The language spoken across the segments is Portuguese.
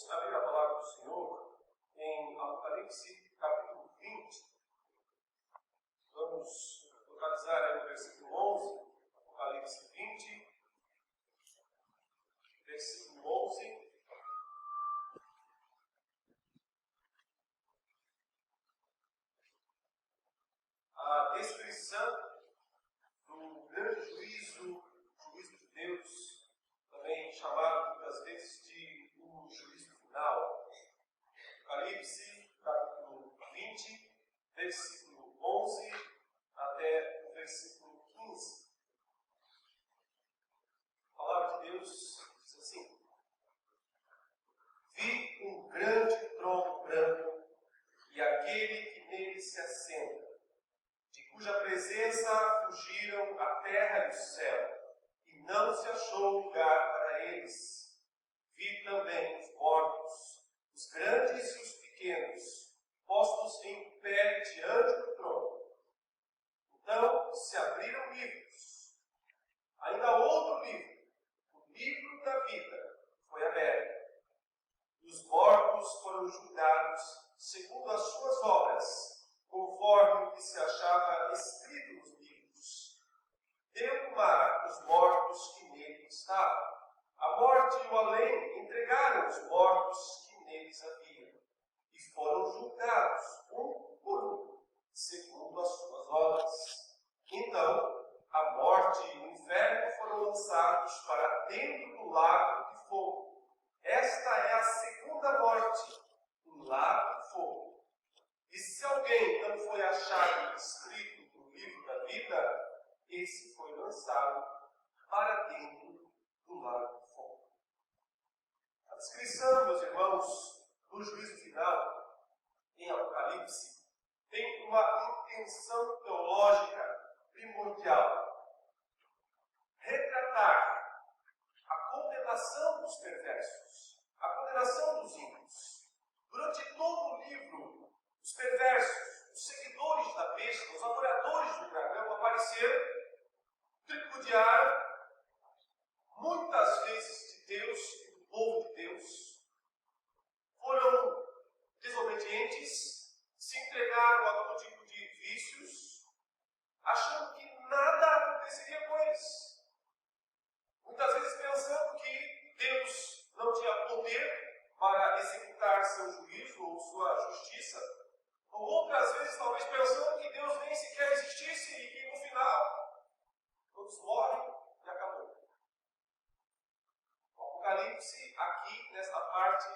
Vamos abrir a palavra do Senhor em Apocalipse, capítulo 20. Vamos localizar aí no versículo 11, Apocalipse 20, versículo 11. A descrição do grande juízo de Deus, também chamado muitas vezes de um juízo final. Apocalipse, capítulo 20, versículo 11 até o versículo 15. A palavra de Deus diz assim: Vi um grande trono branco e aquele que nele se assenta, de cuja presença fugiram a terra e o céu, e não se achou lugar para eles. Vi também os mortos, os grandes e os pequenos, postos em pé diante do trono. Então se abriram livros. Ainda outro livro, o livro da vida, foi aberto. E os mortos foram julgados segundo as suas obras, conforme o que se achava escrito nos livros. Deu o mar os mortos que nele estavam. A morte e o além entregaram os mortos que neles havia, e foram julgados, um por um, segundo as suas obras. Então, a morte e o inferno foram lançados para dentro do lago de fogo. Esta é a segunda morte, o lago de fogo. E se alguém não foi achado escrito no livro da vida, esse foi lançado para dentro do lago de fogo. A descrição, meus irmãos, do juízo final em Apocalipse tem uma intenção teológica primordial: retratar a condenação dos perversos, a condenação dos ímpios. Durante todo o livro, os perversos, os seguidores da besta, os adoradores do dragão apareceram, tripudiaram muitas vezes de Deus e do povo de Deus, foram desobedientes, se entregaram a todo tipo de vícios, achando que nada aconteceria com eles. Muitas vezes pensando que Deus não tinha poder para executar seu juízo ou sua justiça, ou outras vezes talvez pensando que Deus nem sequer existisse e que no final todos morrem e acabou. O Apocalipse, aqui nesta parte,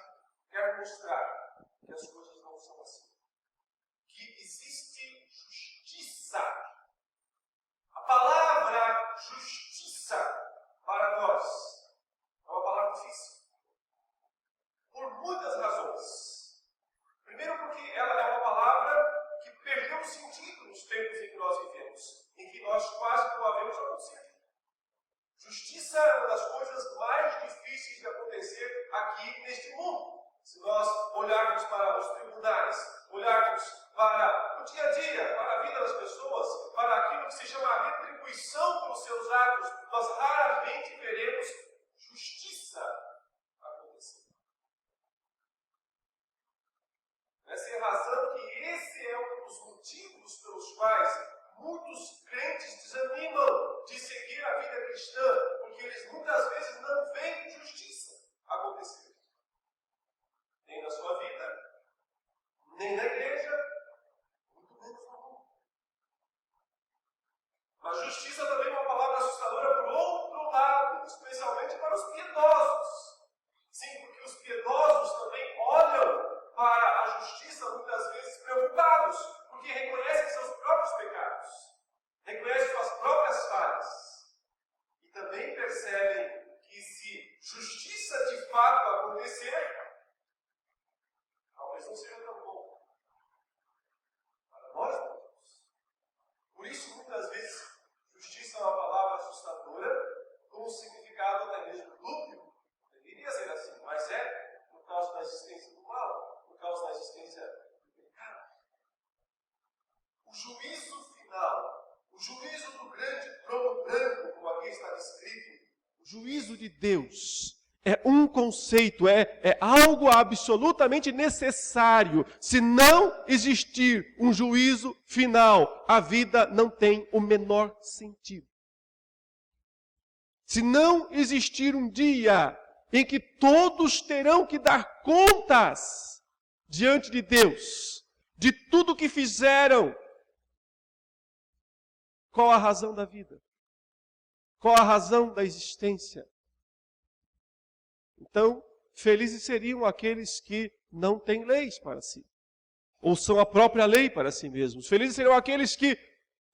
quer mostrar que as coisas não são assim. Que existe justiça. A palavra justiça para nós é uma palavra difícil. Por muitas razões. Primeiro porque ela é uma palavra que perdeu o sentido nos tempos em que nós vivemos, em que nós quase não a vemos acontecer. Justiça é uma das coisas mais difíceis de acontecer aqui neste mundo. Se nós olharmos para os tribunais, olharmos para o dia a dia, para a vida das pessoas, para aquilo que se chama a retribuição pelos seus atos, nós raramente veremos justiça acontecer. Essa é a razão que esse é um dos motivos pelos quais muitos crentes desanimam de seguir a vida cristã, porque eles muitas vezes não veem justiça acontecer. Nem na sua vida, nem na igreja, muito menos no mundo. Mas justiça também é uma palavra assustadora por outro lado, especialmente para os piedosos. Sim, porque os piedosos também olham para a justiça muitas vezes preocupados, porque reconhecem seus próprios pecados, reconhecem suas próprias falhas, e também percebem que se justiça de fato acontecer, talvez não seja tão bom para nós mesmos. Por isso, muitas vezes, justiça é uma palavra assustadora, com um significado até mesmo dúbio. Deveria ser assim, mas é por causa da existência do mal, por causa da existência do pecado. O juízo final, o juízo do grande trono branco, como aqui está descrito, o juízo de Deus, É um conceito, é algo absolutamente necessário. Se não existir um juízo final, a vida não tem o menor sentido. Se não existir um dia em que todos terão que dar contas diante de Deus, de tudo que fizeram, qual a razão da vida? Qual a razão da existência? Então, felizes seriam aqueles que não têm leis para si, ou são a própria lei para si mesmos. Felizes seriam aqueles que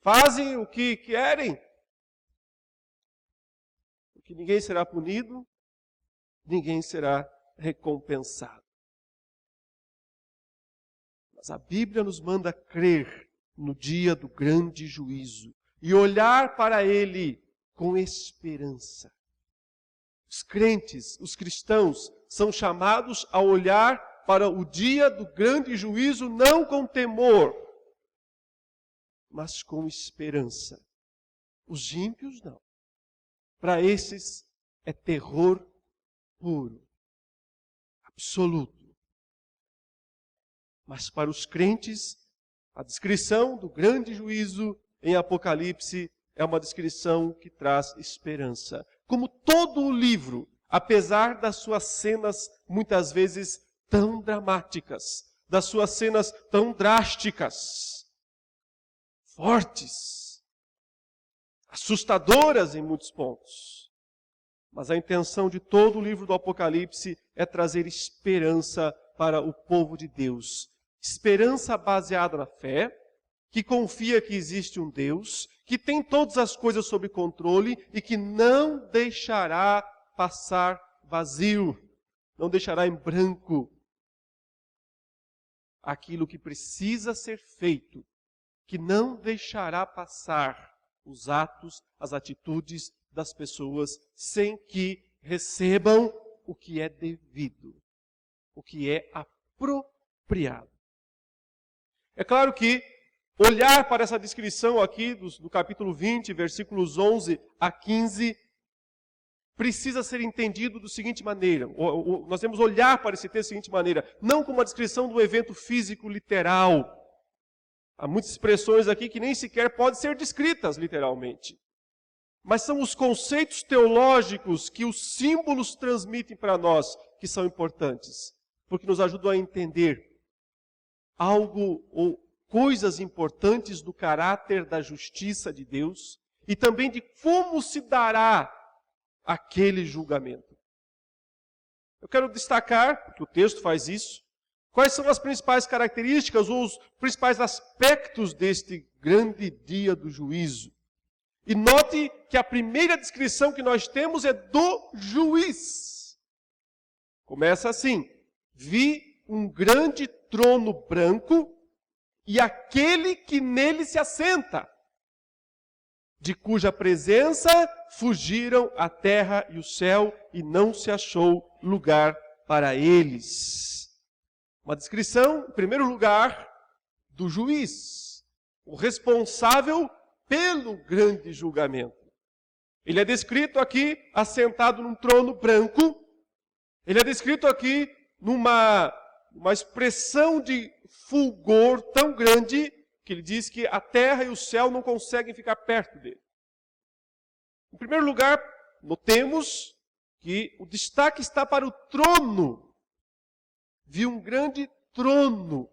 fazem o que querem, porque ninguém será punido, ninguém será recompensado. Mas a Bíblia nos manda crer no dia do grande juízo e olhar para ele com esperança. Os crentes, os cristãos, são chamados a olhar para o dia do grande juízo não com temor, mas com esperança. Os ímpios não. Para esses é terror puro, absoluto. Mas para os crentes, a descrição do grande juízo em Apocalipse é uma descrição que traz esperança. Como todo o livro, apesar das suas cenas muitas vezes tão dramáticas, das suas cenas tão drásticas, fortes, assustadoras em muitos pontos. Mas a intenção de todo o livro do Apocalipse é trazer esperança para o povo de Deus. Esperança baseada na fé, que confia que existe um Deus, que tem todas as coisas sob controle e que não deixará passar vazio, não deixará em branco aquilo que precisa ser feito, que não deixará passar os atos, as atitudes das pessoas sem que recebam o que é devido, o que é apropriado. É claro que olhar para essa descrição aqui do capítulo 20, versículos 11 a 15, precisa ser entendido da seguinte maneira. Nós temos olhar para esse texto da seguinte maneira, não como uma descrição do evento físico literal. Há muitas expressões aqui que nem sequer podem ser descritas literalmente. Mas são os conceitos teológicos que os símbolos transmitem para nós que são importantes, porque nos ajudam a entender algo ou coisas importantes do caráter da justiça de Deus e também de como se dará aquele julgamento. Eu quero destacar, porque o texto faz isso, quais são as principais características ou os principais aspectos deste grande dia do juízo. E note que a primeira descrição que nós temos é do juiz. Começa assim: vi um grande trono branco e aquele que nele se assenta, de cuja presença fugiram a terra e o céu, e não se achou lugar para eles. Uma descrição, em primeiro lugar, do juiz, o responsável pelo grande julgamento. Ele é descrito aqui assentado num trono branco, ele é descrito aqui numa expressão de fulgor tão grande que ele diz que a terra e o céu não conseguem ficar perto dele. Em primeiro lugar, notemos que o destaque está para o trono. Vi um grande trono.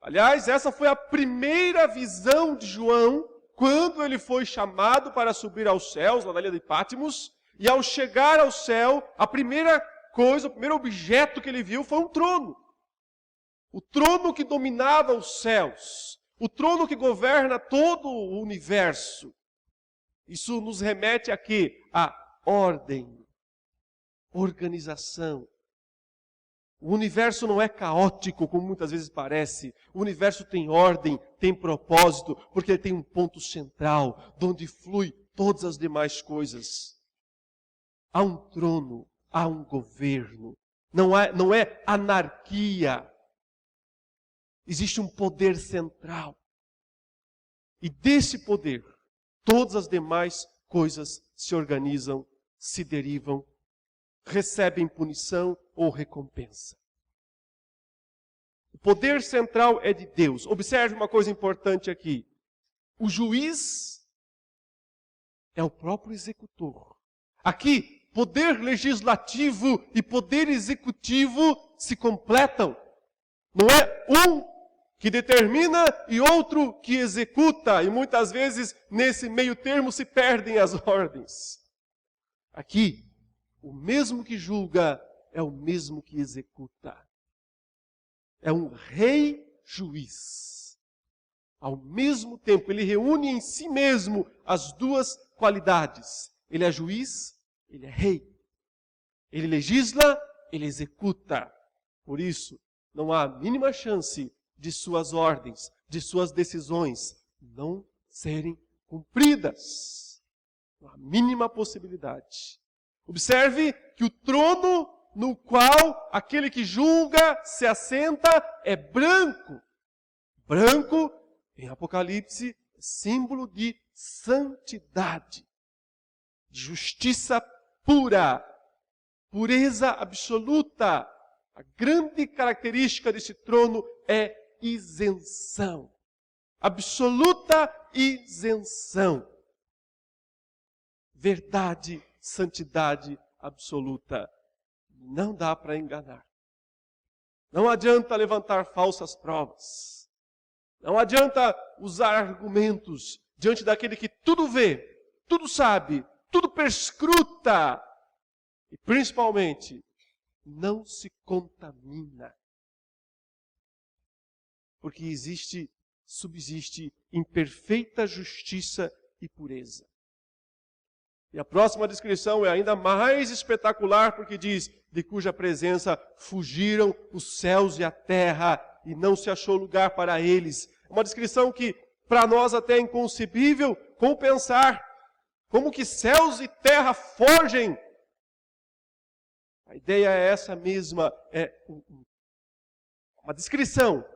Aliás, essa foi a primeira visão de João quando ele foi chamado para subir aos céus, lá na ilha de Patmos, e ao chegar ao céu, a primeira coisa, o primeiro objeto que ele viu foi um trono. O trono que dominava os céus, o trono que governa todo o universo. Isso nos remete a quê? A ordem, organização. O universo não é caótico, como muitas vezes parece. O universo tem ordem, tem propósito, porque ele tem um ponto central, de onde flui todas as demais coisas. Há um trono, há um governo. Não é anarquia. Existe um poder central. E desse poder, todas as demais coisas se organizam, se derivam recebem punição ou recompensa. O poder central é de Deus. Observe uma coisa importante aqui. O juiz é o próprio executor. Aqui, poder legislativo e poder executivo se completam. Não é um que determina e outro que executa. E muitas vezes, nesse meio termo, se perdem as ordens. Aqui, o mesmo que julga é o mesmo que executa. É um rei juiz. Ao mesmo tempo, ele reúne em si mesmo as duas qualidades. Ele é juiz, ele é rei. Ele legisla, ele executa. Por isso, não há a mínima chance de suas ordens, de suas decisões não serem cumpridas. Não há a mínima possibilidade. Observe que o trono no qual aquele que julga se assenta é branco. Branco, em Apocalipse, é símbolo de santidade, de justiça pura, pureza absoluta. A grande característica desse trono é isenção. Absoluta isenção. Verdade, santidade absoluta. Não dá para enganar. Não adianta levantar falsas provas. Não adianta usar argumentos diante daquele que tudo vê, tudo sabe, tudo perscruta. E principalmente, não se contamina. Porque subsiste em perfeita justiça e pureza. E a próxima descrição é ainda mais espetacular, porque diz, de cuja presença fugiram os céus e a terra, e não se achou lugar para eles. É uma descrição que, para nós, até é inconcebível, como pensar, como que céus e terra fogem. A ideia é essa mesma, é uma descrição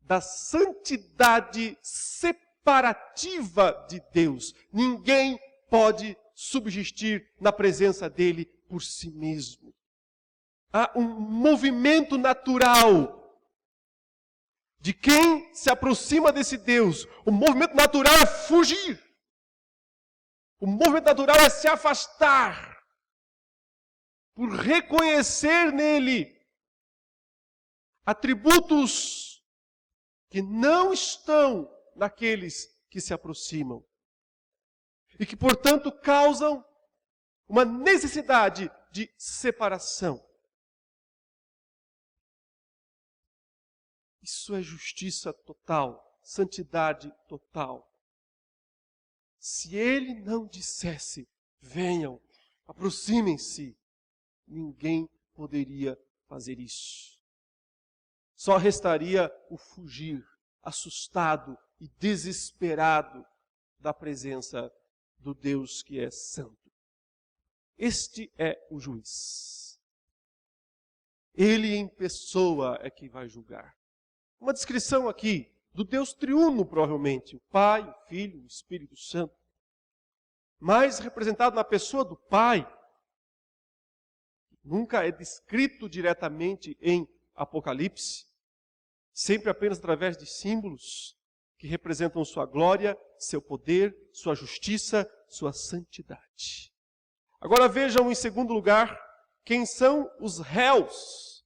da santidade separativa de Deus. Ninguém pode subsistir na presença dele por si mesmo. Há um movimento natural de quem se aproxima desse Deus. O movimento natural é fugir. O movimento natural é se afastar. Por reconhecer nele atributos que não estão naqueles que se aproximam. E que, portanto, causam uma necessidade de separação. Isso é justiça total, santidade total. Se ele não dissesse, venham, aproximem-se, ninguém poderia fazer isso. Só restaria o fugir, assustado e desesperado da presença do Deus que é santo. Este é o juiz. Ele em pessoa é que vai julgar. Uma descrição aqui do Deus triuno, provavelmente, o Pai, o Filho, o Espírito Santo. Mas representado na pessoa do Pai, nunca é descrito diretamente em Apocalipse, sempre apenas através de símbolos que representam sua glória, seu poder, sua justiça, sua santidade. Agora vejam em segundo lugar, quem são os réus.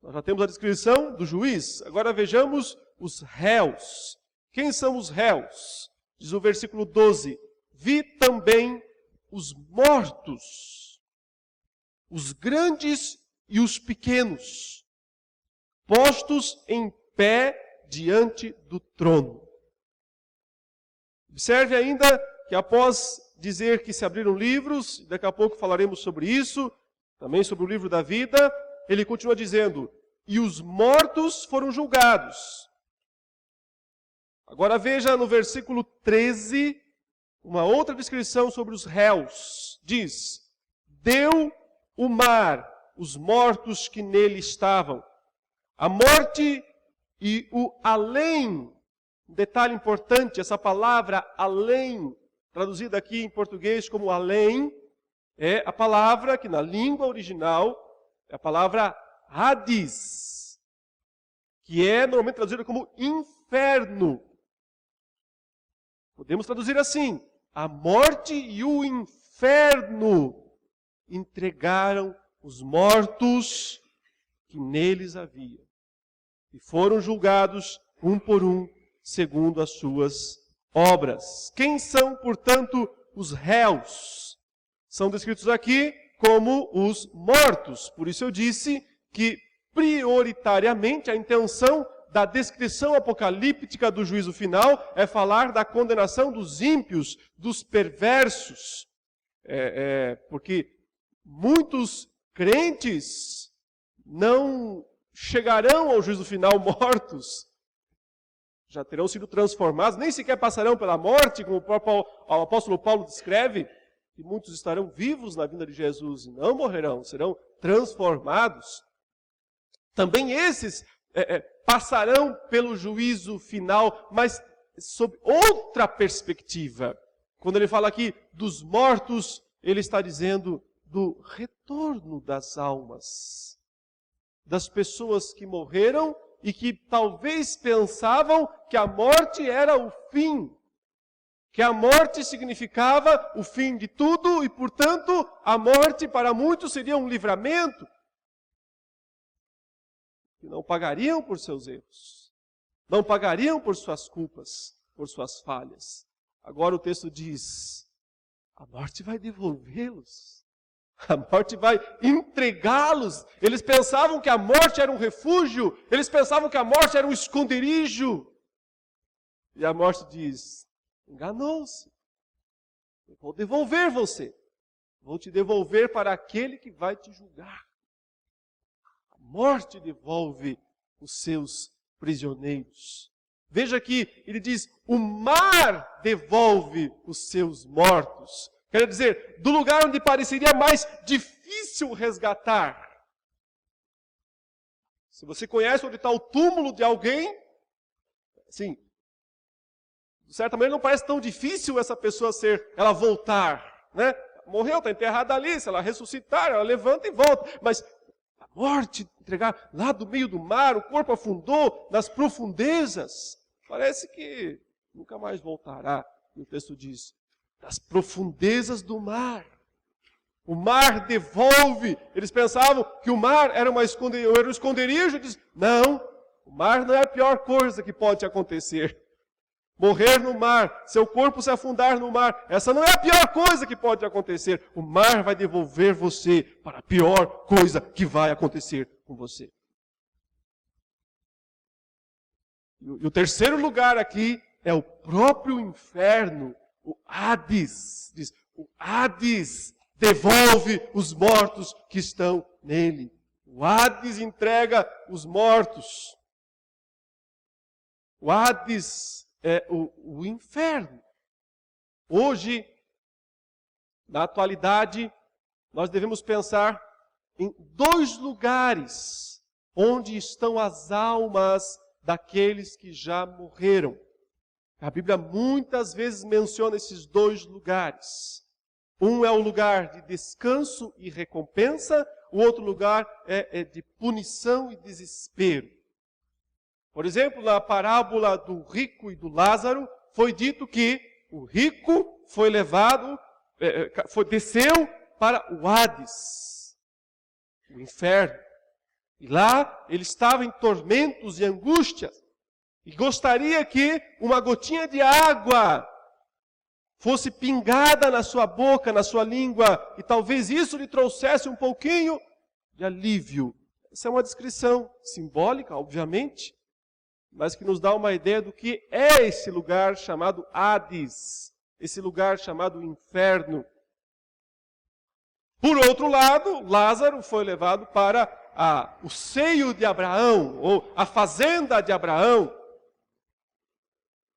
Nós já temos a descrição do juiz, agora vejamos os réus. Quem são os réus? Diz o versículo 12, vi também os mortos, os grandes e os pequenos, postos em pé diante do trono. Observe ainda que após dizer que se abriram livros, daqui a pouco falaremos sobre isso, também sobre o livro da vida, ele continua dizendo, e os mortos foram julgados. Agora veja no versículo 13, uma outra descrição sobre os réus. Diz, deu o mar os mortos que nele estavam, a morte e o além. Um detalhe importante, essa palavra além, traduzida aqui em português como além, é a palavra que na língua original é a palavra Hades, que é normalmente traduzida como inferno. Podemos traduzir assim: a morte e o inferno entregaram os mortos que neles havia, e foram julgados um por um, segundo as suas obras. Quem são, portanto, os réus? São descritos aqui como os mortos. Por isso eu disse que, prioritariamente, a intenção da descrição apocalíptica do juízo final é falar da condenação dos ímpios, dos perversos. Porque muitos crentes não chegarão ao juízo final mortos. Já terão sido transformados, nem sequer passarão pela morte, como o apóstolo Paulo descreve, e muitos estarão vivos na vinda de Jesus e não morrerão, serão transformados. Também esses passarão pelo juízo final, mas sob outra perspectiva. Quando ele fala aqui dos mortos, ele está dizendo do retorno das almas, das pessoas que morreram e que talvez pensavam que a morte era o fim, que a morte significava o fim de tudo e, portanto, a morte para muitos seria um livramento, que não pagariam por seus erros, não pagariam por suas culpas, por suas falhas. Agora o texto diz: a morte vai devolvê-los, a morte vai entregá-los. Eles pensavam que a morte era um refúgio, eles pensavam que a morte era um esconderijo. E a morte diz: enganou-se, eu vou devolver você, vou te devolver para aquele que vai te julgar. A morte devolve os seus prisioneiros. Veja que ele diz: o mar devolve os seus mortos. Quer dizer, do lugar onde pareceria mais difícil resgatar. Se você conhece onde está o túmulo de alguém, assim, de certa maneira não parece tão difícil essa pessoa ela voltar, né? Morreu, está enterrada ali, se ela ressuscitar, ela levanta e volta. Mas a morte, entregar lá do meio do mar, o corpo afundou nas profundezas, parece que nunca mais voltará. E o texto diz: das profundezas do mar. O mar devolve. Eles pensavam que o mar era um esconderijo. Diz: não, o mar não é a pior coisa que pode acontecer. Morrer no mar, seu corpo se afundar no mar, essa não é a pior coisa que pode acontecer. O mar vai devolver você para a pior coisa que vai acontecer com você. E o terceiro lugar aqui é o próprio inferno, o Hades. Diz: o Hades devolve os mortos que estão nele. O Hades entrega os mortos. O Hades é o inferno. Hoje, na atualidade, nós devemos pensar em dois lugares onde estão as almas daqueles que já morreram. A Bíblia muitas vezes menciona esses dois lugares. Um é o lugar de descanso e recompensa, o outro lugar é de punição e desespero. Por exemplo, na parábola do rico e do Lázaro, foi dito que o rico foi levado, desceu para o Hades, o inferno. E lá ele estava em tormentos e angústias. E gostaria que uma gotinha de água fosse pingada na sua boca, na sua língua, e talvez isso lhe trouxesse um pouquinho de alívio. Essa é uma descrição simbólica, obviamente, mas que nos dá uma ideia do que é esse lugar chamado Hades, esse lugar chamado inferno. Por outro lado, Lázaro foi levado para o seio de Abraão, ou a fazenda de Abraão,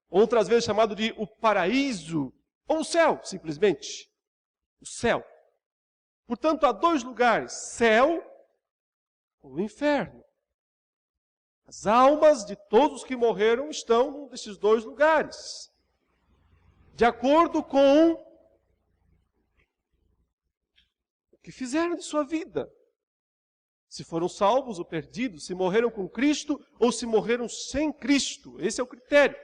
outras vezes chamado de o paraíso, ou o céu, simplesmente. O céu. Portanto, há dois lugares, céu ou inferno. As almas de todos que morreram estão num desses dois lugares. De acordo com que fizeram de sua vida. Se foram salvos ou perdidos, se morreram com Cristo ou se morreram sem Cristo. Esse é o critério.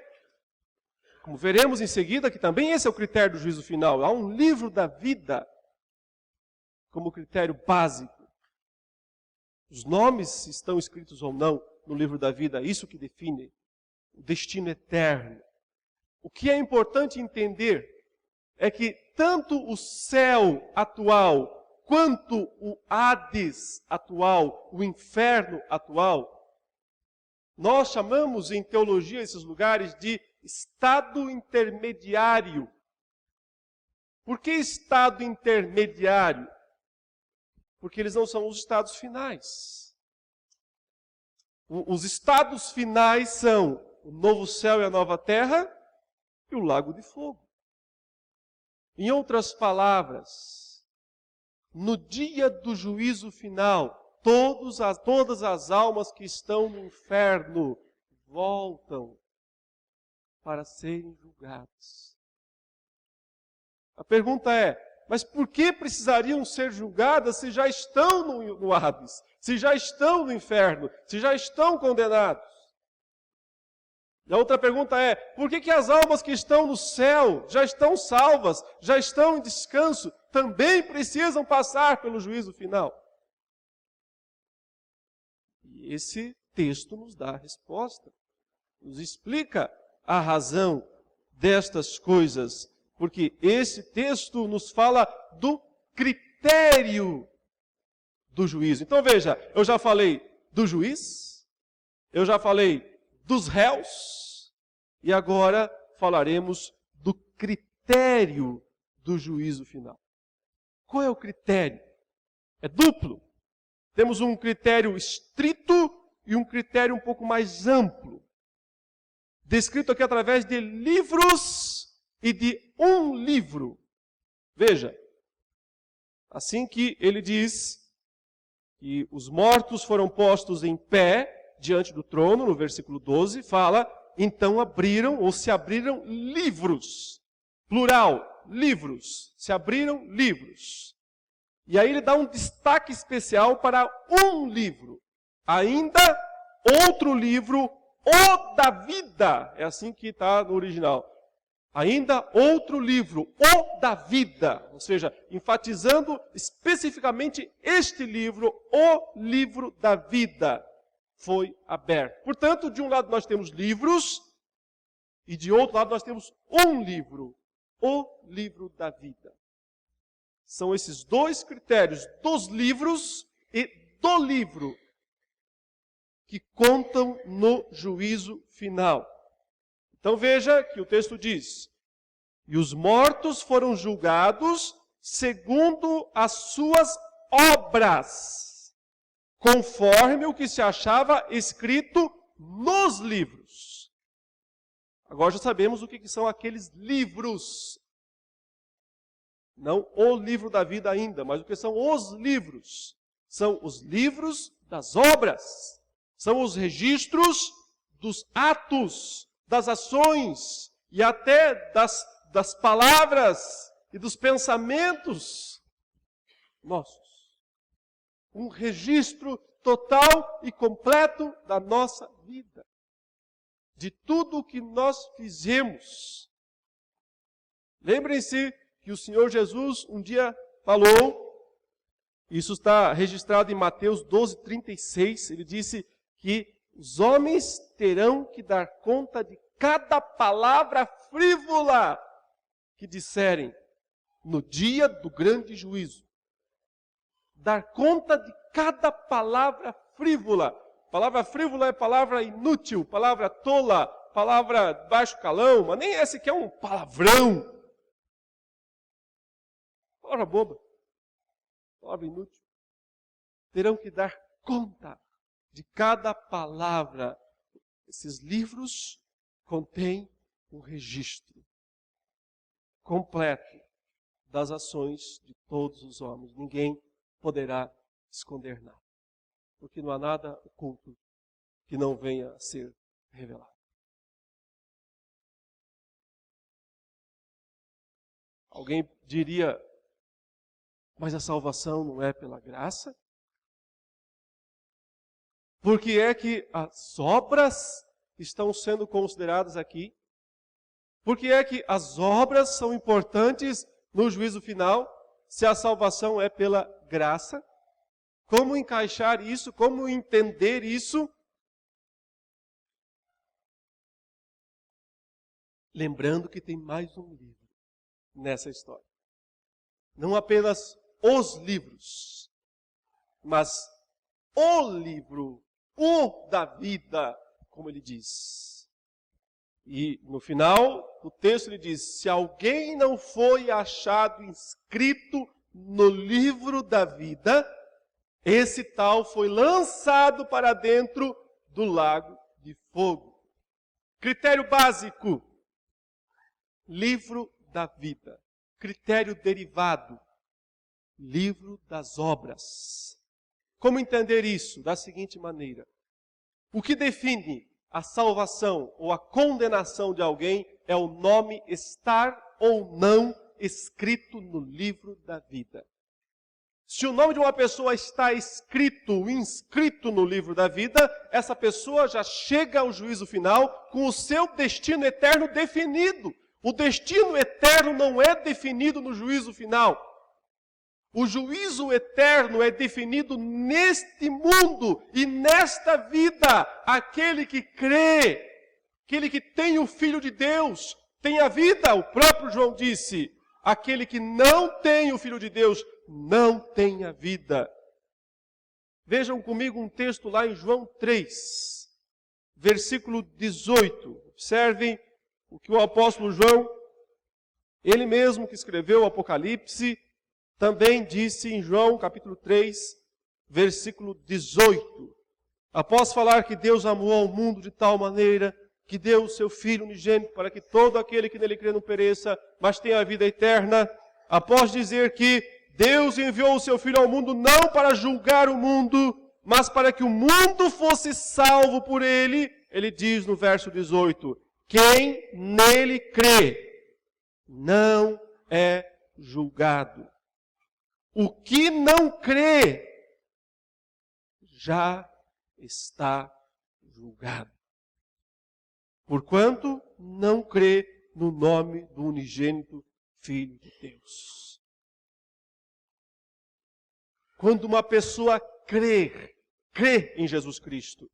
Como veremos em seguida, que também esse é o critério do juízo final. Há um livro da vida como critério básico. Os nomes, se estão escritos ou não no livro da vida, isso que define o destino eterno. O que é importante entender é que tanto o céu atual, quanto o Hades atual, o inferno atual, nós chamamos em teologia esses lugares de estado intermediário. Por que estado intermediário? Porque eles não são os estados finais. Os estados finais são o novo céu e a nova terra e o lago de fogo. Em outras palavras, no dia do juízo final, todas as almas que estão no inferno voltam para serem julgadas. A pergunta é, mas por que precisariam ser julgadas se já estão no Hades, se já estão no inferno, se já estão condenados? E a outra pergunta é, por que as almas que estão no céu, já estão salvas, já estão em descanso, também precisam passar pelo juízo final? E esse texto nos dá a resposta, nos explica a razão destas coisas, porque esse texto nos fala do critério do juízo. Então veja, eu já falei do juiz, eu já falei dos réus, e agora falaremos do critério do juízo final. Qual é o critério? É duplo. Temos um critério estrito e um critério um pouco mais amplo, descrito aqui através de livros e de um livro. Veja, assim que ele diz que os mortos foram postos em pé diante do trono, no versículo 12, fala, então abriram ou se abriram livros. Plural, livros. Se abriram livros. E aí ele dá um destaque especial para um livro. Ainda outro livro, o da vida. É assim que está no original. Ainda outro livro, o da vida. Ou seja, enfatizando especificamente este livro, o livro da vida, foi aberto. Portanto, de um lado nós temos livros, e de outro lado nós temos um livro, o livro da vida. São esses dois critérios dos livros e do livro que contam no juízo final. Então veja que o texto diz, e os mortos foram julgados segundo as suas obras, conforme o que se achava escrito nos livros. Agora já sabemos o que são aqueles livros. Não o livro da vida ainda, mas o que são os livros. São os livros das obras. São os registros dos atos, das ações e até das palavras e dos pensamentos nossos. Um registro total e completo da nossa vida. De tudo o que nós fizemos. Lembrem-se que o Senhor Jesus um dia falou, isso está registrado em Mateus 12:36, ele disse que os homens terão que dar conta de cada palavra frívola que disserem no dia do grande juízo. Dar conta de cada palavra frívola. Palavra frívola é palavra inútil, palavra tola, palavra baixo calão, mas nem esse que é um palavrão. Palavra boba, palavra inútil. Terão que dar conta de cada palavra. Esses livros contêm um registro completo das ações de todos os homens. Ninguém poderá esconder nada, porque não há nada oculto que não venha a ser revelado. Alguém diria, Mas a salvação não é pela graça? Por que é que as obras estão sendo consideradas aqui? Por que é que as obras são importantes no juízo final, se a salvação é pela graça? Como encaixar isso? Como entender isso? Lembrando que tem mais um livro nessa história. Não apenas os livros, mas o livro, o da vida, como ele diz. E no final, o texto ele diz: se alguém não foi achado inscrito no livro da vida, esse tal foi lançado para dentro do lago de fogo. Critério básico: livro da vida. Critério derivado: livro das obras. Como entender isso? Da seguinte maneira: o que define a salvação ou a condenação de alguém é o nome estar ou não escrito no livro da vida. Se o nome de uma pessoa está inscrito no livro da vida, essa pessoa já chega ao juízo final com o seu destino eterno definido. O destino eterno não é definido no juízo final. O juízo eterno é definido neste mundo e nesta vida. Aquele que crê, aquele que tem o Filho de Deus, tem a vida. O próprio João disse: aquele que não tem o Filho de Deus, não tem a vida. Vejam comigo um texto lá em João 3, versículo 18. Observem o que o apóstolo João, ele mesmo que escreveu o Apocalipse, também disse em João capítulo 3, versículo 18. Após falar que Deus amou ao mundo de tal maneira que deu o seu Filho unigênito para que todo aquele que nele crê não pereça, mas tenha a vida eterna. Após dizer que Deus enviou o seu Filho ao mundo não para julgar o mundo, mas para que o mundo fosse salvo por ele, ele diz no verso 18: quem nele crê não é julgado. O que não crê já está julgado, porquanto não crê no nome do unigênito Filho de Deus. Quando uma pessoa crê em Jesus Cristo,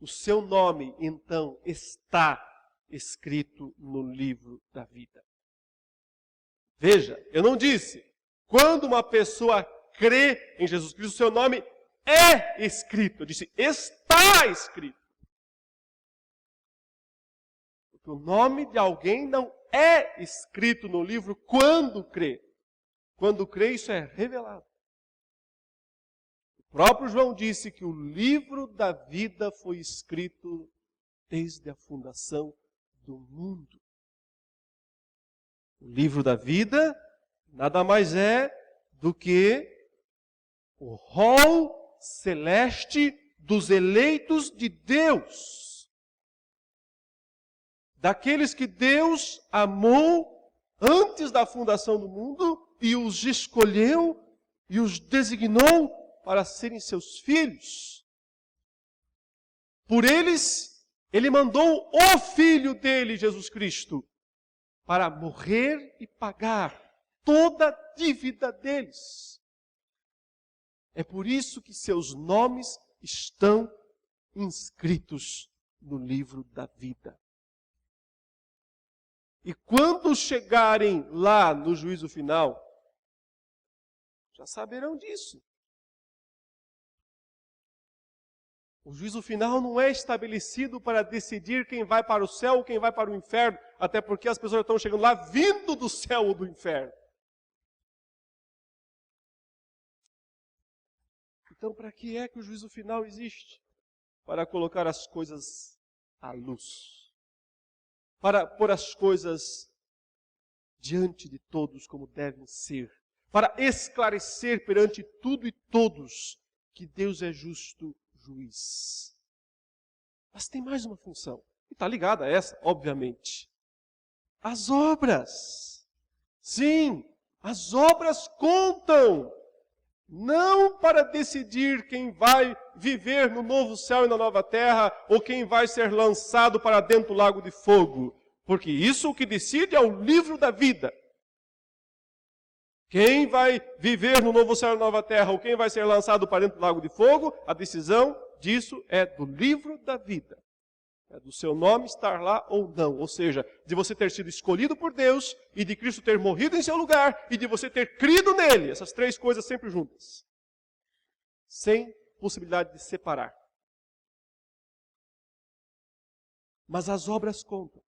o seu nome, então, está escrito no livro da vida. Veja, eu não disse, quando uma pessoa crê em Jesus Cristo, o seu nome é escrito. Eu disse, está escrito. Porque o nome de alguém não é escrito no livro quando crê. Quando crê, isso é revelado. O próprio João disse que o livro da vida foi escrito desde a fundação do mundo. O livro da vida nada mais é do que o rol celeste dos eleitos de Deus. Daqueles que Deus amou antes da fundação do mundo e os escolheu e os designou para serem seus filhos. Por eles, ele mandou o Filho dele, Jesus Cristo, para morrer e pagar toda a dívida deles. É por isso que seus nomes estão inscritos no livro da vida. E quando chegarem lá no juízo final, já saberão disso. O juízo final não é estabelecido para decidir quem vai para o céu ou quem vai para o inferno, até porque as pessoas estão chegando lá vindo do céu ou do inferno. Então, para que é que o juízo final existe? Para colocar as coisas à luz. Para pôr as coisas diante de todos como devem ser. Para esclarecer perante tudo e todos que Deus é justo juiz. Mas tem mais uma função. E está ligada a essa, obviamente. As obras. Sim, As obras contam. Não para decidir quem vai viver no novo céu e na nova terra, ou quem vai ser lançado para dentro do lago de fogo. Porque isso o que decide é o livro da vida. Quem vai viver no novo céu e na nova terra, ou quem vai ser lançado para dentro do lago de fogo, a decisão disso é do livro da vida. É do seu nome estar lá ou não. Ou seja, de você ter sido escolhido por Deus e de Cristo ter morrido em seu lugar e de você ter crido nele. Essas três coisas sempre juntas. Sem possibilidade de separar. Mas as obras contam.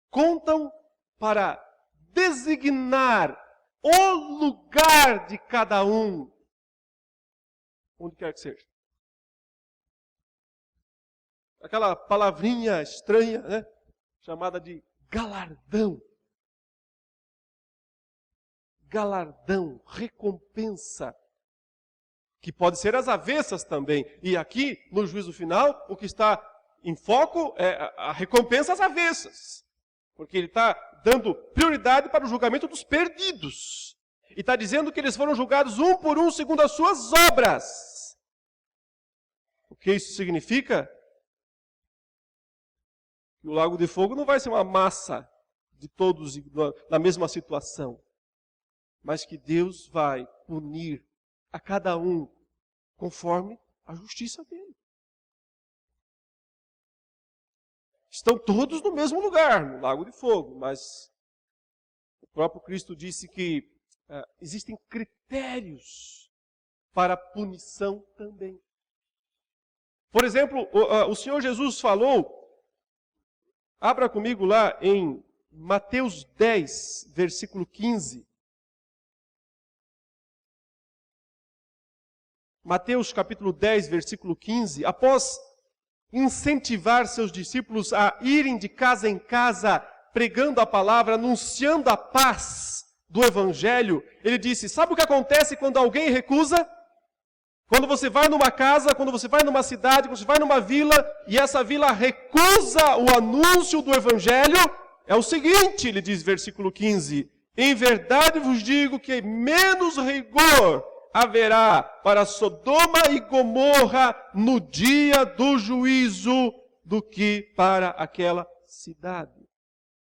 Contam para designar o lugar de cada um, onde quer que seja. Aquela palavrinha estranha, né? Chamada de galardão. Galardão, recompensa. Que pode ser as avessas também. E aqui, no juízo final, o que está em foco é a recompensa às avessas. Porque ele está dando prioridade para o julgamento dos perdidos. E está dizendo que eles foram julgados um por um segundo as suas obras. O que isso significa? Que o lago de fogo não vai ser uma massa de todos na mesma situação. Mas que Deus vai punir a cada um conforme a justiça dele. Estão todos no mesmo lugar, no lago de fogo, mas o próprio Cristo disse que existem critérios para punição também. Por exemplo, o Senhor Jesus falou, abra comigo lá em Mateus 10, versículo 15. Mateus capítulo 10, versículo 15. Após incentivar seus discípulos a irem de casa em casa, pregando a palavra, anunciando a paz do Evangelho, ele disse, sabe o que acontece quando alguém recusa? Quando você vai numa casa, quando você vai numa cidade, quando você vai numa vila, e essa vila recusa o anúncio do Evangelho, é o seguinte, ele diz, versículo 15, em verdade vos digo que menos rigor haverá para Sodoma e Gomorra no dia do juízo do que para aquela cidade.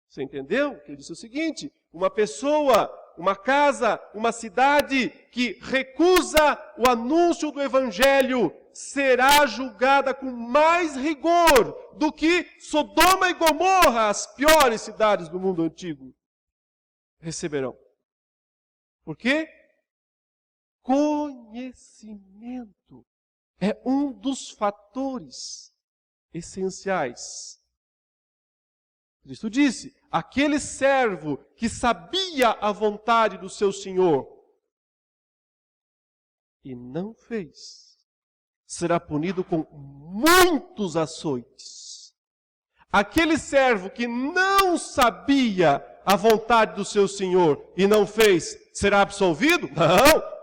Você entendeu? Ele disse o seguinte, uma pessoa, uma casa, uma cidade que recusa o anúncio do Evangelho será julgada com mais rigor do que Sodoma e Gomorra, as piores cidades do mundo antigo, receberão. Por quê? Conhecimento é um dos fatores essenciais. Cristo disse, aquele servo que sabia a vontade do seu Senhor e não fez, será punido com muitos açoites. Aquele servo que não sabia a vontade do seu Senhor e não fez, será absolvido? Não!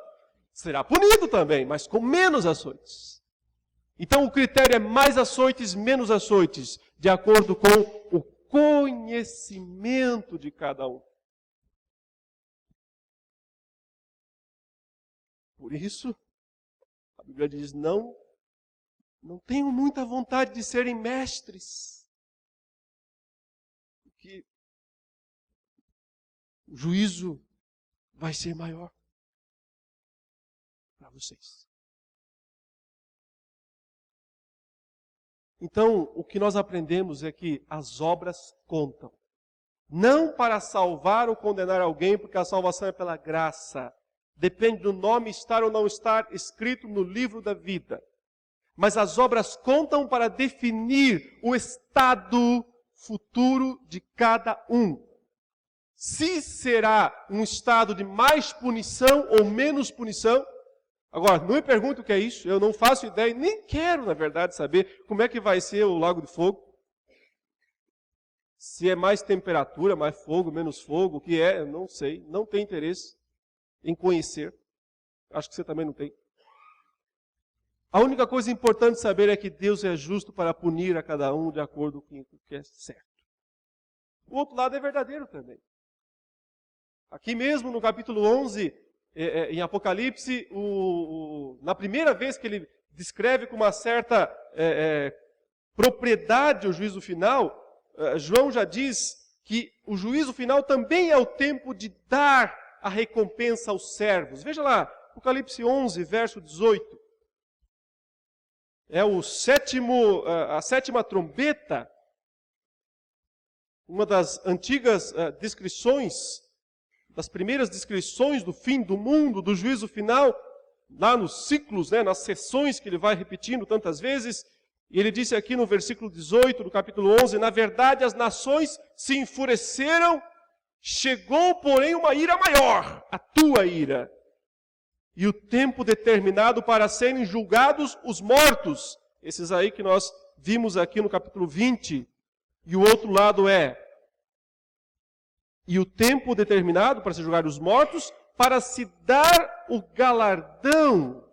Será punido também, mas com menos açoites. Então o critério é mais açoites, menos açoites, de acordo com o conhecimento de cada um. Por isso, a Bíblia diz, não tenham muita vontade de serem mestres. Porque o juízo vai ser maior para vocês. Então, o que nós aprendemos é que as obras contam. Não para salvar ou condenar alguém, porque a salvação é pela graça. Depende do nome estar ou não estar escrito no livro da vida. Mas as obras contam para definir o estado futuro de cada um. Se será um estado de mais punição ou menos punição. Agora, não me pergunte o que é isso, eu não faço ideia, nem quero, na verdade, saber como é que vai ser o lago de fogo. Se é mais temperatura, mais fogo, menos fogo, o que é, eu não sei, não tenho interesse em conhecer. Acho que você também não tem. A única coisa importante saber é que Deus é justo para punir a cada um de acordo com o que é certo. O outro lado é verdadeiro também. Aqui mesmo no capítulo 11, em Apocalipse, na primeira vez que ele descreve com uma certa propriedade o juízo final, João já diz que o juízo final também é o tempo de dar a recompensa aos servos. Veja lá, Apocalipse 11, verso 18. É a sétima trombeta, uma das antigas descrições, das primeiras descrições do fim do mundo, do juízo final, lá nos ciclos, nas sessões que ele vai repetindo tantas vezes. E ele disse aqui no versículo 18 do capítulo 11, na verdade as nações se enfureceram, chegou porém uma ira maior, a tua ira. E o tempo determinado para serem julgados os mortos, esses aí que nós vimos aqui no capítulo 20, e o outro lado e o tempo determinado para se julgar os mortos, para se dar o galardão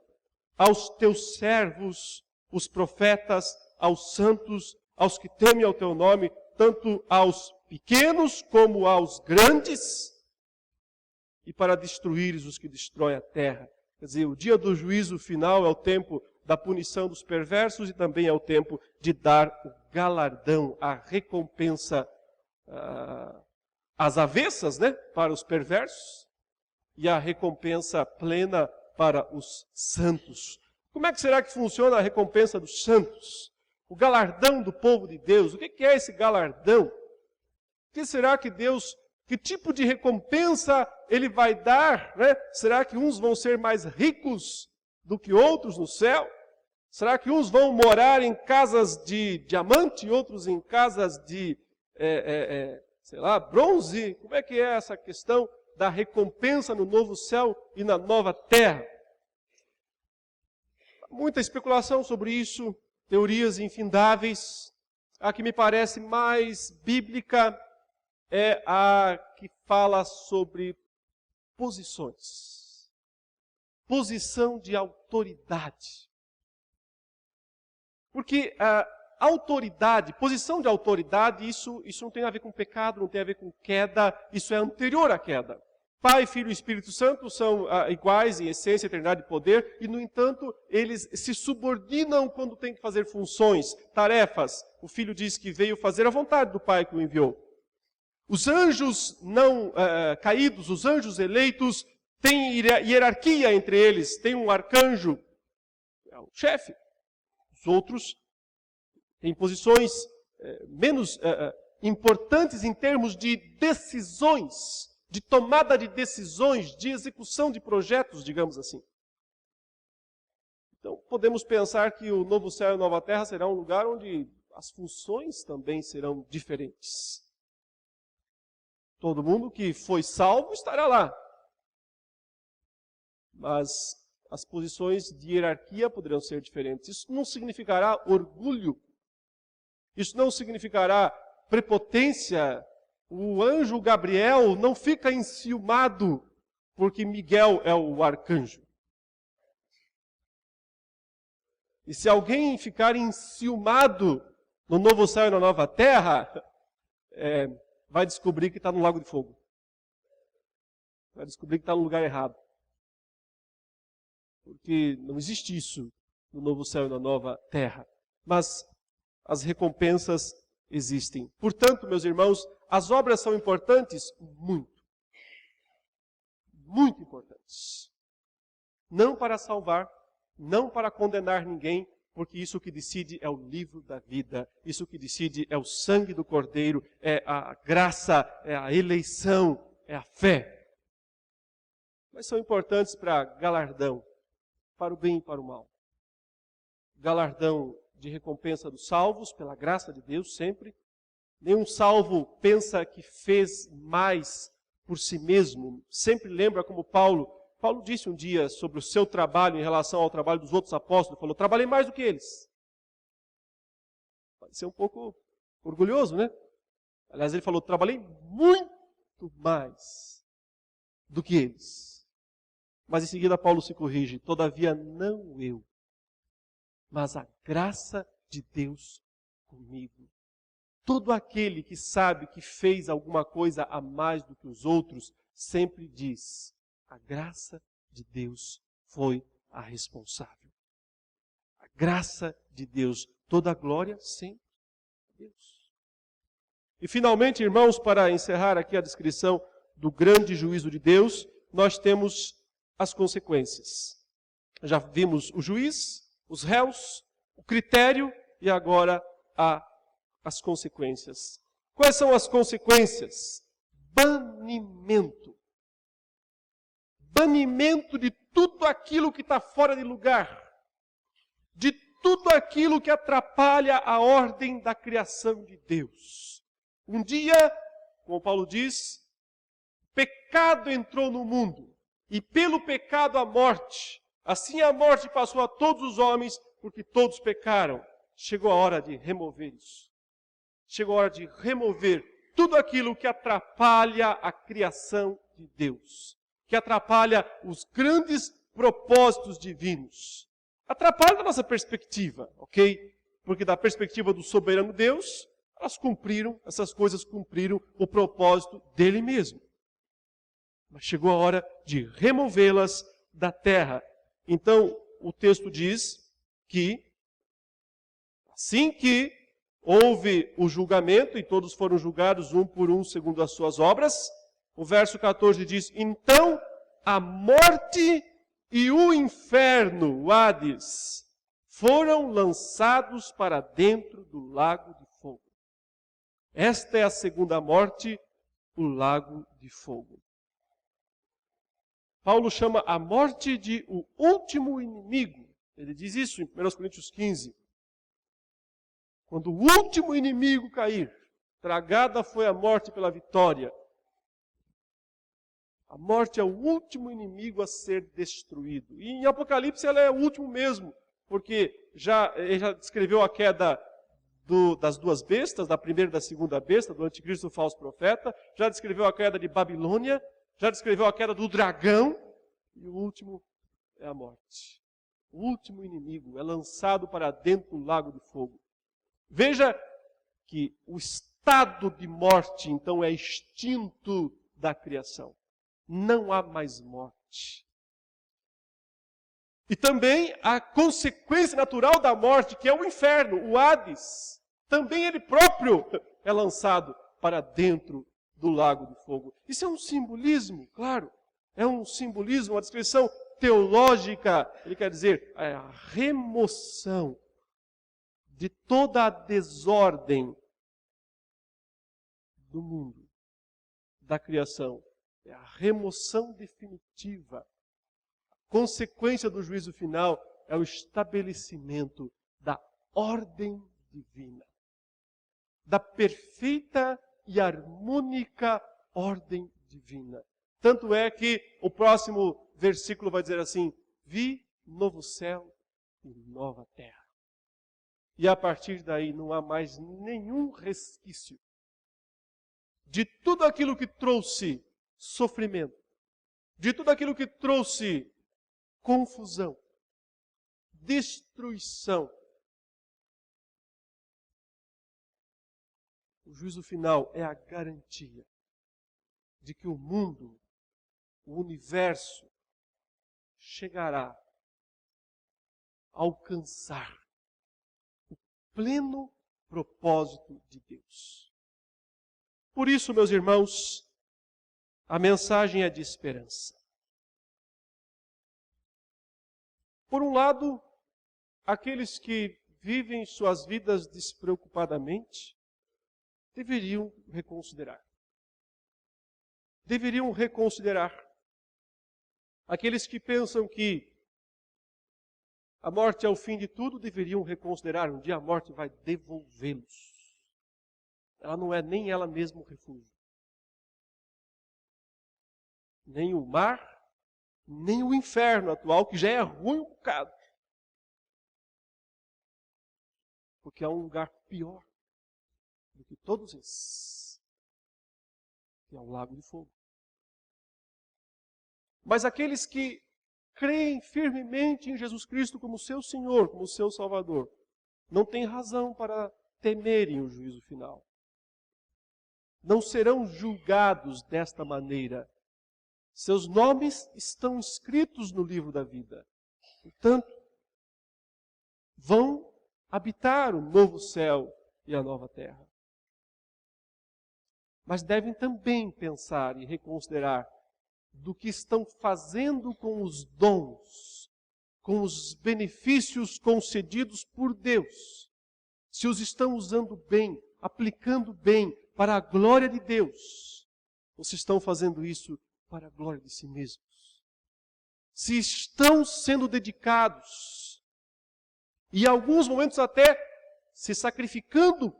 aos teus servos, os profetas, aos santos, aos que temem ao teu nome, tanto aos pequenos como aos grandes, e para destruires os que destroem a terra. Quer dizer, o dia do juízo final é o tempo da punição dos perversos e também é o tempo de dar o galardão, a recompensa às avessas, para os perversos e a recompensa plena para os santos. Como é que será que funciona a recompensa dos santos? O galardão do povo de Deus. O que é esse galardão? O que será que Deus... Que tipo de recompensa Ele vai dar? Será que uns vão ser mais ricos do que outros no céu? Será que uns vão morar em casas de diamante e outros em casas de, bronze? Como é que é essa questão da recompensa no novo céu e na nova terra? Muita especulação sobre isso, teorias infindáveis. A que me parece mais bíblica é a que fala sobre posições. Posição de autoridade. Porque a autoridade, posição de autoridade, isso não tem a ver com pecado, não tem a ver com queda, isso é anterior à queda. Pai, Filho e Espírito Santo são iguais em essência, eternidade e poder, e no entanto, eles se subordinam quando têm que fazer funções, tarefas. O Filho diz que veio fazer a vontade do Pai que o enviou. Os anjos não caídos, os anjos eleitos, têm hierarquia entre eles. Tem um arcanjo, é o chefe. Os outros têm posições menos importantes em termos de decisões, de tomada de decisões, de execução de projetos, digamos assim. Então, podemos pensar que o novo céu e a nova terra será um lugar onde as funções também serão diferentes. Todo mundo que foi salvo estará lá. Mas as posições de hierarquia poderão ser diferentes. Isso não significará orgulho. Isso não significará prepotência. O anjo Gabriel não fica enciumado porque Miguel é o arcanjo. E se alguém ficar enciumado no novo céu e na nova terra, vai descobrir que está no lago de fogo. Vai descobrir que está no lugar errado. Porque não existe isso no novo céu e na nova terra. Mas as recompensas existem. Portanto, meus irmãos, as obras são importantes? Muito. Muito importantes. Não para salvar, não para condenar ninguém, porque isso que decide é o livro da vida. Isso que decide é o sangue do Cordeiro, é a graça, é a eleição, é a fé. Mas são importantes para galardão, para o bem e para o mal. Galardão de recompensa dos salvos, pela graça de Deus, sempre. Nenhum salvo pensa que fez mais por si mesmo. Sempre lembra como Paulo disse um dia sobre o seu trabalho em relação ao trabalho dos outros apóstolos. Falou, trabalhei mais do que eles. Pode ser um pouco orgulhoso, né? Aliás, ele falou, trabalhei muito mais do que eles. Mas em seguida Paulo se corrige, todavia não eu, mas a graça de Deus comigo. Todo aquele que sabe que fez alguma coisa a mais do que os outros, sempre diz: a graça de Deus foi a responsável. A graça de Deus, toda a glória sempre a Deus. E finalmente, irmãos, para encerrar aqui a descrição do grande juízo de Deus, nós temos as consequências. Já vimos o juiz, os réus, o critério e agora as consequências. Quais são as consequências? Banimento. Banimento de tudo aquilo que está fora de lugar. De tudo aquilo que atrapalha a ordem da criação de Deus. Um dia, como Paulo diz, pecado entrou no mundo, e pelo pecado a morte. Assim a morte passou a todos os homens, porque todos pecaram. Chegou a hora de remover isso. Chegou a hora de remover tudo aquilo que atrapalha a criação de Deus, que atrapalha os grandes propósitos divinos. Atrapalha da nossa perspectiva, ok? Porque da perspectiva do soberano Deus, essas coisas cumpriram o propósito dele mesmo. Mas chegou a hora de removê-las da terra. Então, o texto diz que, assim que houve o julgamento, e todos foram julgados um por um segundo as suas obras, o verso 14 diz: então a morte e o inferno, o Hades, foram lançados para dentro do lago de fogo. Esta é a segunda morte, o lago de fogo. Paulo chama a morte de o último inimigo. Ele diz isso em 1 Coríntios 15. Quando o último inimigo cair, tragada foi a morte pela vitória. A morte é o último inimigo a ser destruído. E em Apocalipse ela é o último mesmo, porque ele já descreveu a queda das duas bestas, da primeira e da segunda besta, do anticristo e do falso profeta, já descreveu a queda de Babilônia, já descreveu a queda do dragão, e o último é a morte. O último inimigo é lançado para dentro do lago de fogo. Veja que o estado de morte, então, é extinto da criação. Não há mais morte. E também a consequência natural da morte, que é o inferno, o Hades, também ele próprio é lançado para dentro do lago de fogo. Isso é um simbolismo, claro. É um simbolismo, uma descrição teológica. Ele quer dizer a remoção de toda a desordem do mundo, da criação. É a remoção definitiva. A consequência do juízo final é o estabelecimento da ordem divina. Da perfeita e harmônica ordem divina. Tanto é que o próximo versículo vai dizer assim: vi novo céu e nova terra. E a partir daí não há mais nenhum resquício de tudo aquilo que trouxe sofrimento, de tudo aquilo que trouxe confusão, destruição. O juízo final é a garantia de que o mundo, o universo, chegará a alcançar o pleno propósito de Deus. Por isso, meus irmãos, a mensagem é de esperança. Por um lado, aqueles que vivem suas vidas despreocupadamente deveriam reconsiderar. Deveriam reconsiderar. Aqueles que pensam que a morte é o fim de tudo, deveriam reconsiderar. Um dia a morte vai devolvê-los. Ela não é nem ela mesma o refúgio. Nem o mar, nem o inferno atual, que já é ruim um bocado. Porque há um lugar pior do que todos esses, que é o lago de fogo. Mas aqueles que creem firmemente em Jesus Cristo como seu Senhor, como seu Salvador, não têm razão para temerem o juízo final. Não serão julgados desta maneira, Seus nomes estão escritos no livro da vida. Portanto, vão habitar o novo céu e a nova terra. Mas devem também pensar e reconsiderar do que estão fazendo com os dons, com os benefícios concedidos por Deus. Se os estão usando bem, aplicando bem para a glória de Deus, ou se estão fazendo isso para a glória de si mesmos. Se estão sendo dedicados, e em alguns momentos até se sacrificando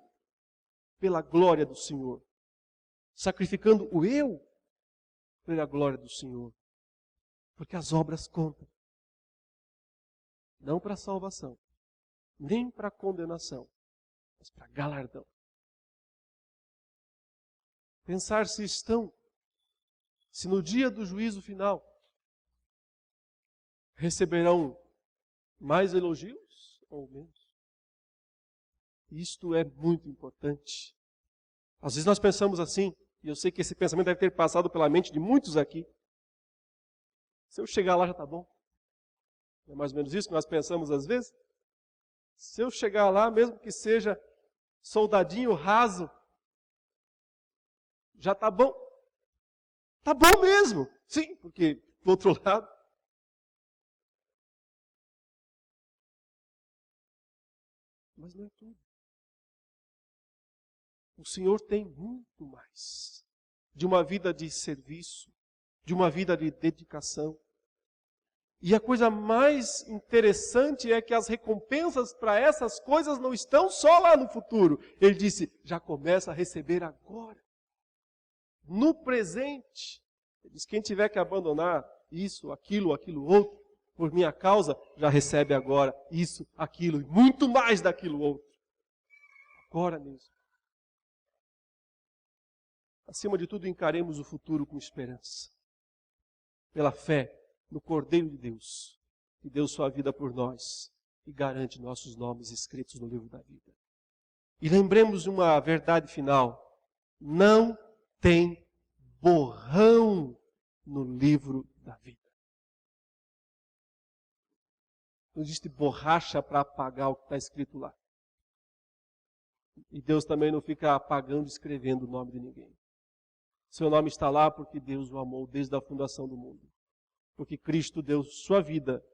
pela glória do Senhor, sacrificando o eu pela glória do Senhor, porque as obras contam, não para a salvação, nem para a condenação, mas para galardão. Pensar se no dia do juízo final receberão mais elogios ou menos. Isto é muito importante. Às vezes nós pensamos assim, e eu sei que esse pensamento deve ter passado pela mente de muitos aqui. Se eu chegar lá já está bom. É mais ou menos isso que nós pensamos às vezes. Se eu chegar lá, mesmo que seja soldadinho raso, já está bom. Está bom mesmo. Sim, porque do outro lado. Mas não é tudo. O Senhor tem muito mais. De uma vida de serviço, de uma vida de dedicação. E a coisa mais interessante é que as recompensas para essas coisas não estão só lá no futuro. Ele disse, já começa a receber agora. No presente. Ele diz, quem tiver que abandonar isso, aquilo outro, por minha causa, já recebe agora isso, aquilo e muito mais daquilo outro. Agora mesmo. Acima de tudo, encaremos o futuro com esperança. Pela fé no Cordeiro de Deus, que deu sua vida por nós e garante nossos nomes escritos no livro da vida. E lembremos de uma verdade final. Não tem borrão no livro da vida. Não existe borracha para apagar o que está escrito lá. E Deus também não fica apagando e escrevendo o nome de ninguém. Seu nome está lá porque Deus o amou desde a fundação do mundo. Porque Cristo deu sua vida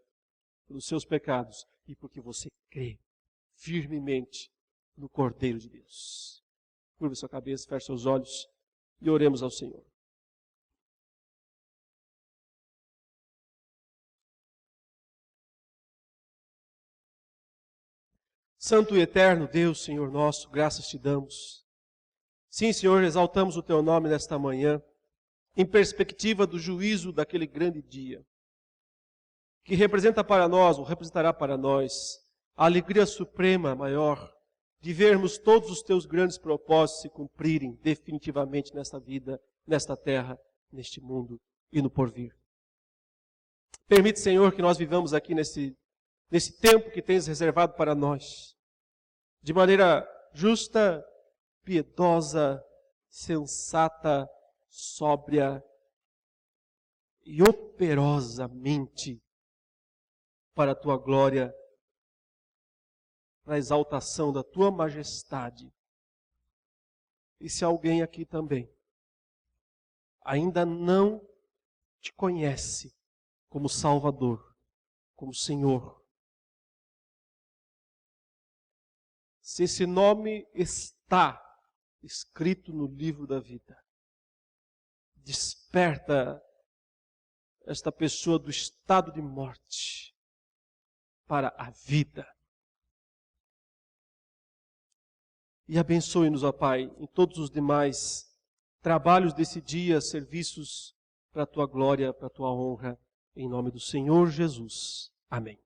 pelos seus pecados e porque você crê firmemente no Cordeiro de Deus. Curva sua cabeça, feche seus olhos e oremos ao Senhor. Santo e eterno Deus, Senhor nosso, graças te damos. Sim, Senhor, exaltamos o teu nome nesta manhã, em perspectiva do juízo daquele grande dia, que representa para nós, ou representará para nós, a alegria suprema, maior, de vermos todos os teus grandes propósitos se cumprirem definitivamente nesta vida, nesta terra, neste mundo e no porvir. Permite, Senhor, que nós vivamos aqui nesse tempo que tens reservado para nós, de maneira justa, piedosa, sensata, sóbria e operosamente para a tua glória, para a exaltação da tua majestade. E se alguém aqui também ainda não te conhece como Salvador, como Senhor, se esse nome está escrito no livro da vida, desperta esta pessoa do estado de morte para a vida. E abençoe-nos, ó Pai, em todos os demais trabalhos desse dia, serviços para a tua glória, para a tua honra, em nome do Senhor Jesus. Amém.